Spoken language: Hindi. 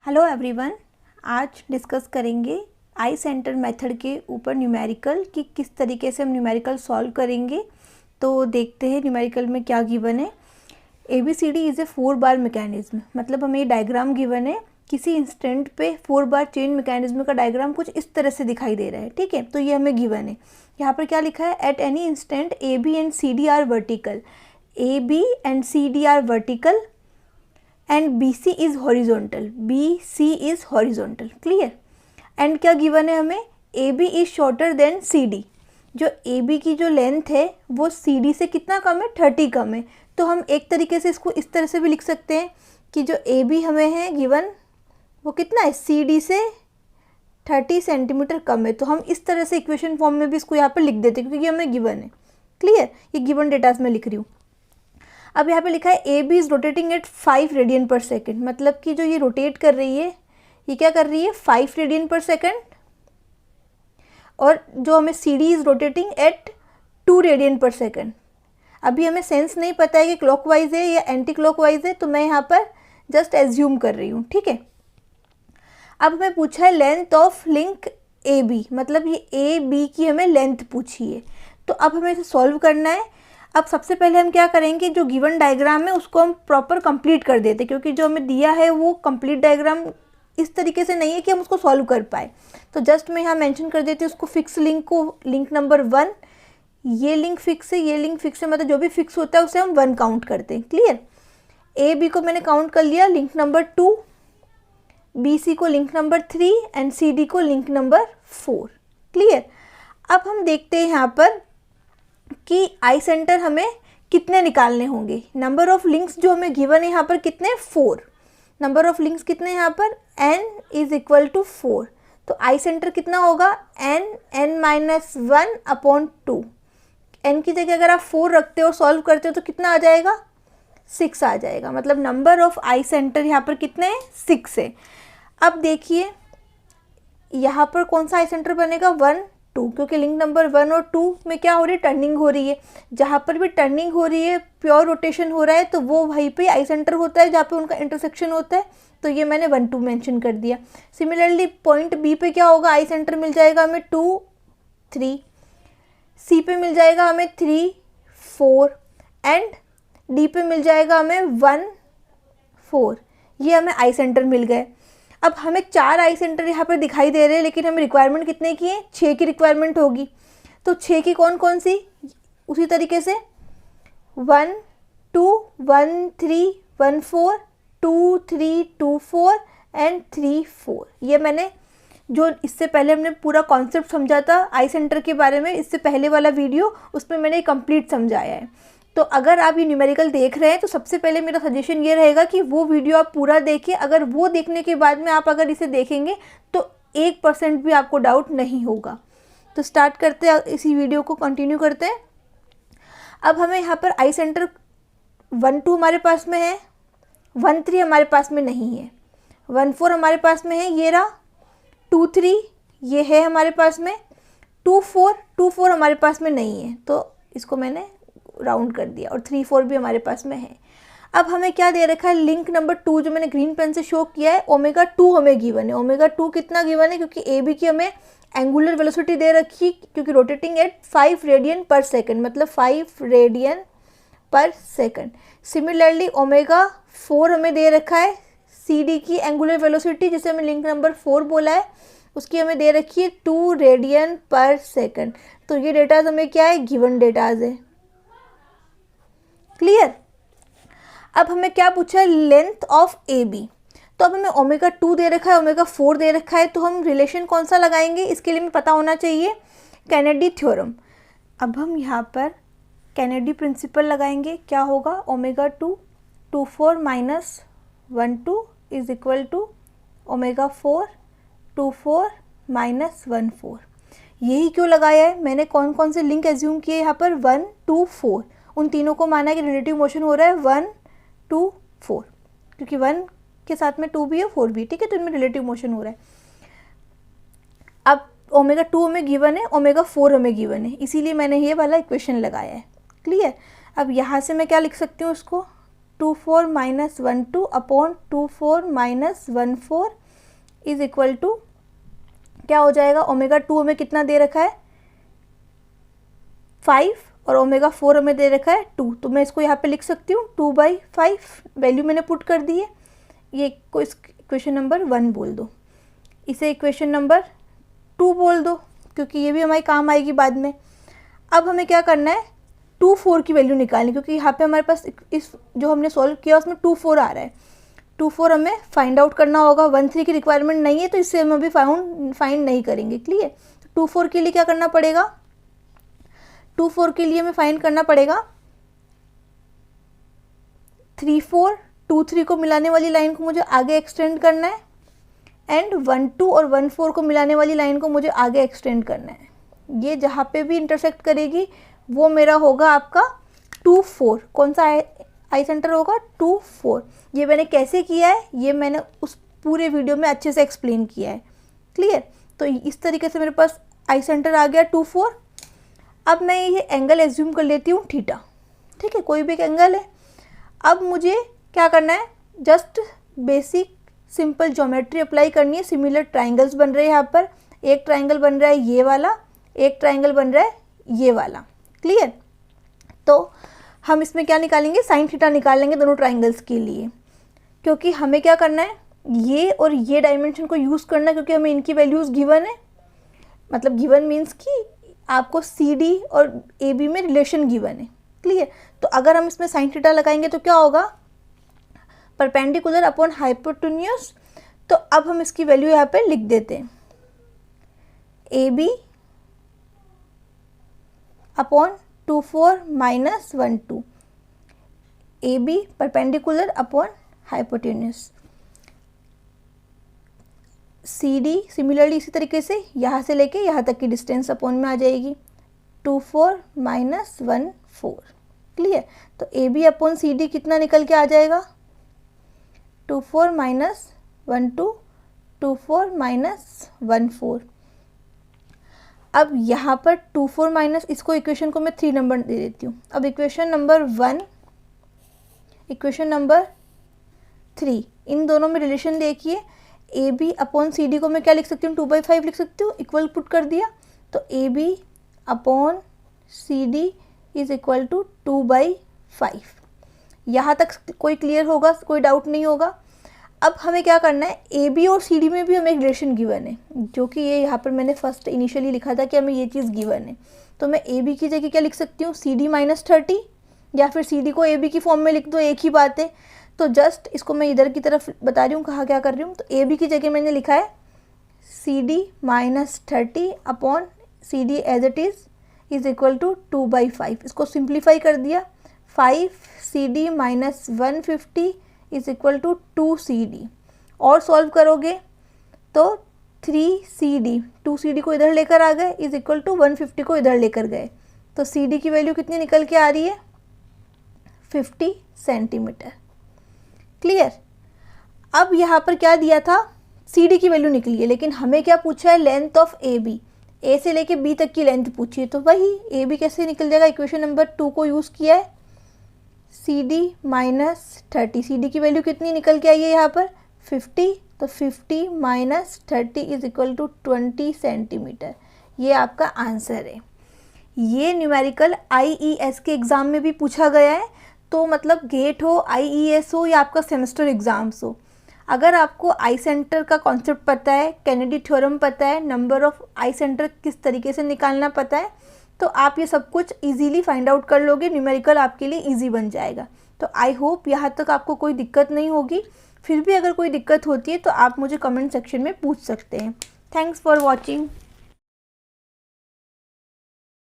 हेलो एवरीवन, आज डिस्कस करेंगे आई सेंटर मेथड के ऊपर न्यूमेरिकल कि किस तरीके से हम न्यूमेरिकल सॉल्व करेंगे। तो देखते हैं न्यूमेरिकल में क्या गिवन है। ABCD is a 4 bar mechanism, मतलब हमें ये डायग्राम गिवन है। किसी इंस्टेंट पे 4 बार चेन मैकेनिज्म का डायग्राम कुछ इस तरह से दिखाई दे रहा है, ठीक है। तो ये हमें गिवन है। यहाँ पर क्या लिखा है, at any instant AB and CD are vertical, AB and CD are vertical and BC is horizontal, BC is horizontal, clear। And क्या गिवन है हमें, AB is shorter than CD, जो AB की जो लेंथ है वो CD से कितना कम है, 30 कम है। तो हम एक तरीके से इसको इस तरह से भी लिख सकते हैं कि जो AB हमें है गिवन वो कितना है, CD से 30 सेंटीमीटर कम है। तो हम इस तरह से इक्वेशन फॉर्म में भी इसको यहाँ पर लिख देते हैं क्योंकि हमें गिवन है, क्लियर। ये गिवन डेटास में लिख रही हूँ। अब यहाँ पे लिखा है AB is rotating at 5 radian पर सेकेंड, मतलब कि जो ये रोटेट कर रही है ये क्या कर रही है, 5 रेडियन पर सेकेंड। और जो हमें CD is rotating at 2 radian पर सेकेंड। अभी हमें सेंस नहीं पता है कि क्लॉकवाइज है या एंटी क्लॉकवाइज है, तो मैं यहाँ पर जस्ट एज्यूम कर रही हूँ, ठीक है। अब हमें पूछा है लेंथ ऑफ लिंक AB, मतलब ये AB की हमें लेंथ पूछी है। तो अब हमें इसे सॉल्व करना है। अब सबसे पहले हम क्या करेंगे, जो गिवन डायग्राम है उसको हम प्रॉपर कंप्लीट कर देते, क्योंकि जो हमें दिया है वो कंप्लीट डायग्राम इस तरीके से नहीं है कि हम उसको सॉल्व कर पाए। तो जस्ट मैं यहाँ मेंशन कर देती हूँ उसको, फिक्स लिंक को लिंक नंबर 1, ये लिंक फिक्स है, ये लिंक फिक्स है, मतलब जो भी फिक्स होता है उसे हम 1 काउंट करते हैं, क्लियर। AB को मैंने काउंट कर लिया लिंक नंबर 2, BC को लिंक नंबर 3 एंड CD को लिंक नंबर 4, क्लियर। अब हम देखते हैं यहाँ पर कि आई सेंटर हमें कितने निकालने होंगे। नंबर ऑफ लिंक्स जो हमें गिवन है यहाँ पर कितने, 4। नंबर ऑफ लिंक्स कितने यहाँ पर, n इज इक्वल टू 4। तो आई सेंटर कितना होगा, n-1/2। n की जगह अगर आप 4 रखते हो, सॉल्व करते हो तो कितना आ जाएगा, 6 आ जाएगा। मतलब नंबर ऑफ आई सेंटर यहाँ पर कितने हैं, 6 है। अब देखिए यहाँ पर कौन सा आई सेंटर बनेगा, 1, 2, क्योंकि लिंक नंबर 1 और 2 में क्या हो रही है, टर्निंग हो रही है। जहाँ पर भी टर्निंग हो रही है, प्योर रोटेशन हो रहा है, तो वो वहीं पे आई सेंटर होता है जहाँ पे उनका इंटरसेक्शन होता है। तो ये मैंने 1, 2 मेंशन कर दिया। सिमिलरली पॉइंट बी पे क्या होगा, आई सेंटर मिल जाएगा हमें 2, 3, सी पे मिल जाएगा हमें 3, 4 एंड डी पे मिल जाएगा हमें 1, 4। ये हमें आई सेंटर मिल गए। अब हमें 4 आई सेंटर यहाँ पर दिखाई दे रहे हैं, लेकिन हमें रिक्वायरमेंट कितने की है, 6 की रिक्वायरमेंट होगी। तो 6 की कौन कौन सी, उसी तरीके से 1, 2, 1, 3, 1, 4, 2, 3, 2, 4 एंड 3, 4। ये मैंने जो इससे पहले हमने पूरा कॉन्सेप्ट समझा था आई सेंटर के बारे में, इससे पहले वाला वीडियो, उसमें मैंने कंप्लीट समझाया है। तो अगर आप ये न्यूमेरिकल देख रहे हैं तो सबसे पहले मेरा सजेशन ये रहेगा कि वो वीडियो आप पूरा देखिए। अगर वो देखने के बाद में आप अगर इसे देखेंगे तो 1% भी आपको डाउट नहीं होगा। तो स्टार्ट करते हैं, इसी वीडियो को कंटिन्यू करते हैं। अब हमें यहाँ पर आई सेंटर 1, 2 हमारे पास में है, 1, 3 हमारे पास में नहीं है, 1, 4 हमारे पास में है, ये रहा 2, 3 ये है हमारे पास में, 2, 4 हमारे पास में नहीं है, तो इसको मैंने राउंड कर दिया, और 3, 4 भी हमारे पास में है। अब हमें क्या दे रखा है, लिंक नंबर 2 जो मैंने ग्रीन पेन से शो किया है, ω2 हमें गिवन है। ω2 कितना गिवन है, क्योंकि AB की हमें एंगुलर वेलोसिटी दे रखी, क्योंकि रोटेटिंग एट 5 रेडियन पर सेकेंड, मतलब 5 रेडियन पर सेकेंड। सिमिलरली ω4 हमें दे रखा है, CD की एंगुलर वेलोसिटी जिसे हमें लिंक नंबर 4 बोला है, उसकी हमें दे रखी है 2 रेडियन पर सेकेंड। तो ये डेटाज हमें क्या है, गिवन डेटाज है, क्लियर। अब हमें क्या पूछा है, लेंथ ऑफ AB। तो अब हमें ω2 दे रखा है, ω4 दे रखा है, तो हम रिलेशन कौन सा लगाएंगे, इसके लिए हमें पता होना चाहिए कैनेडी थ्योरम। अब हम यहाँ पर कैनेडी प्रिंसिपल लगाएंगे। क्या होगा, ω2 24 minus 12 is equal to ω4 24 minus 14। यही क्यों लगाया है, मैंने कौन कौन से लिंक एज्यूम किए यहाँ पर, 1, 2, 4, उन तीनों को माना है कि रिलेटिव मोशन हो रहा है 1, 2, 4, क्योंकि 1 के साथ में 2 भी है, 4 भी, ठीक है, तो इनमें रिलेटिव मोशन हो रहा है। अब ω2 हमें गिवन है, ω4 हमें गिवन है, इसीलिए मैंने ये वाला इक्वेशन लगाया है, क्लियर। अब यहाँ से मैं क्या लिख सकती हूँ, उसको 24 minus 12 upon 24 minus 14 is equal to क्या हो जाएगा, ओमेगा 2 हमें कितना दे रखा है 5 और ओमेगा 4 हमें दे रखा है 2, तो मैं इसको यहाँ पे लिख सकती हूँ 2/5, वैल्यू मैंने पुट कर दी है। ये को इक्वेशन नंबर 1 बोल दो, इसे इक्वेशन नंबर 2 बोल दो, क्योंकि ये भी हमारे काम आएगी बाद में। अब हमें क्या करना है 2/4 की वैल्यू निकालनी, क्योंकि यहाँ पे हमारे पास इस जो हमने सॉल्व किया उसमें 2/4 आ रहा है। 2/4 हमें फाइंड आउट करना होगा, 1/3 की रिक्वायरमेंट नहीं है तो इससे हम अभी फाइंड नहीं करेंगे। क्लियर, तो 2/4 के लिए क्या करना पड़ेगा, 2/4 के लिए हमें फाइंड करना पड़ेगा 3/4, 2/3 को मिलाने वाली लाइन को मुझे आगे एक्सटेंड करना है, एंड 1/2 और 1/4 को मिलाने वाली लाइन को मुझे आगे एक्सटेंड करना है। ये जहाँ पे भी इंटरसेक्ट करेगी वो मेरा होगा आपका 2/4। कौन सा आई सेंटर होगा 2/4। ये मैंने कैसे किया है ये मैंने उस पूरे वीडियो में अच्छे से एक्सप्लेन किया है। क्लियर, तो इस तरीके से मेरे पास आई सेंटर आ गया 2/4। अब मैं ये एंगल एज्यूम कर लेती हूँ थीटा, ठीक है, कोई भी एक एंगल है। अब मुझे क्या करना है, just basic simple geometry apply करनी है। सिमिलर ट्राइंगल्स बन रहे हैं यहाँ पर, एक ट्राइंगल बन रहा है ये वाला, एक ट्राइंगल बन रहा है ये वाला। क्लियर, तो हम इसमें क्या निकालेंगे, साइन थीटा निकाल लेंगे दोनों ट्राइंगल्स के लिए, क्योंकि हमें क्या करना है ये और ये डायमेंशन को यूज़ करना है, क्योंकि हमें इनकी वैल्यूज़ गिवन है। मतलब गिवन मीन्स कि आपको सी डी और ए बी में रिलेशन गिवन है। क्लियर, तो अगर हम इसमें साइन थीटा लगाएंगे तो क्या होगा, परपेंडिकुलर अपॉन हाइपोटेन्यूज। तो अब हम इसकी वैल्यू यहाँ पे लिख देते हैं, A B upon 2/4 minus 1/2, A B perpendicular upon hypotenuse, C D similarly इसी तरीके से यहाँ से लेके यहाँ तक की डिस्टेंस अपॉन में आ जाएगी 2/4 माइनस 1/4। क्लियर, तो A B upon C D कितना निकल के आ जाएगा 2/4 माइनस 1/2, 2/4 माइनस 1/4। अब यहाँ पर 2/4 माइनस, इसको इक्वेशन को मैं 3 नंबर दे देती हूँ। अब इक्वेशन नंबर 1, इक्वेशन नंबर 3, इन दोनों में रिलेशन देखिए। A B upon C D को मैं क्या लिख सकती हूँ 2/5 लिख सकती हूँ, इक्वल पुट कर दिया, तो A B upon C D is equal to 2/5। यहाँ तक कोई क्लियर होगा, कोई डाउट नहीं होगा। अब हमें क्या करना है, ए बी और सी डी में भी हमें एक रिलेशन गिवन है, जो कि ये यहाँ पर मैंने फर्स्ट इनिशियली लिखा था कि हमें ये चीज़ गिवन है। तो मैं ए बी की जगह क्या लिख सकती हूँ सी डी माइनस 30, या फिर सी डी को ए बी की फॉर्म में लिख दो, एक ही बात है। तो जस्ट इसको मैं इधर की तरफ बता रही हूँ कहाँ क्या कर रही हूँ। तो ए बी की जगह मैंने लिखा है C D minus 30 upon C D as it is equal to 2/5। इसको सिंप्लीफाई कर दिया, 5 C D minus 150 is equal to 2 C D, और सॉल्व करोगे तो 3 सी डी, 2 सी डी को इधर लेकर आ गए इज इक्वल टू 150 को इधर लेकर गए, तो सी डी की वैल्यू कितनी निकल के आ रही है 50 सेंटीमीटर। क्लियर, अब यहाँ पर क्या दिया था, सी डी की वैल्यू निकली है, लेकिन हमें क्या पूछा है, लेंथ ऑफ ए बी, ए से लेके बी तक की लेंथ पूछी है। तो वही ए बी कैसे निकल जाएगा, इक्वेशन नंबर 2 को यूज़ किया है, C D minus 30, C D की वैल्यू कितनी निकल के आई है यहाँ पर 50, तो 50 minus 30 is equal to 20 centimetre. ये आपका आंसर है। ये न्यूमेरिकल IES के एग्ज़ाम में भी पूछा गया है, तो मतलब गेट हो, IES हो या आपका सेमेस्टर एग्ज़ाम्स हो, अगर आपको आई सेंटर का कॉन्सेप्ट पता है, कैनेडी थ्योरम पता है, नंबर ऑफ आई सेंटर किस तरीके से निकालना पता है, तो आप ये सब कुछ इजीली फाइंड आउट कर लोगे, न्यूमेरिकल आपके लिए इजी बन जाएगा। तो आई होप यहाँ तक आपको कोई दिक्कत नहीं होगी। फिर भी अगर कोई दिक्कत होती है तो आप मुझे कमेंट सेक्शन में पूछ सकते हैं। Thanks for watching.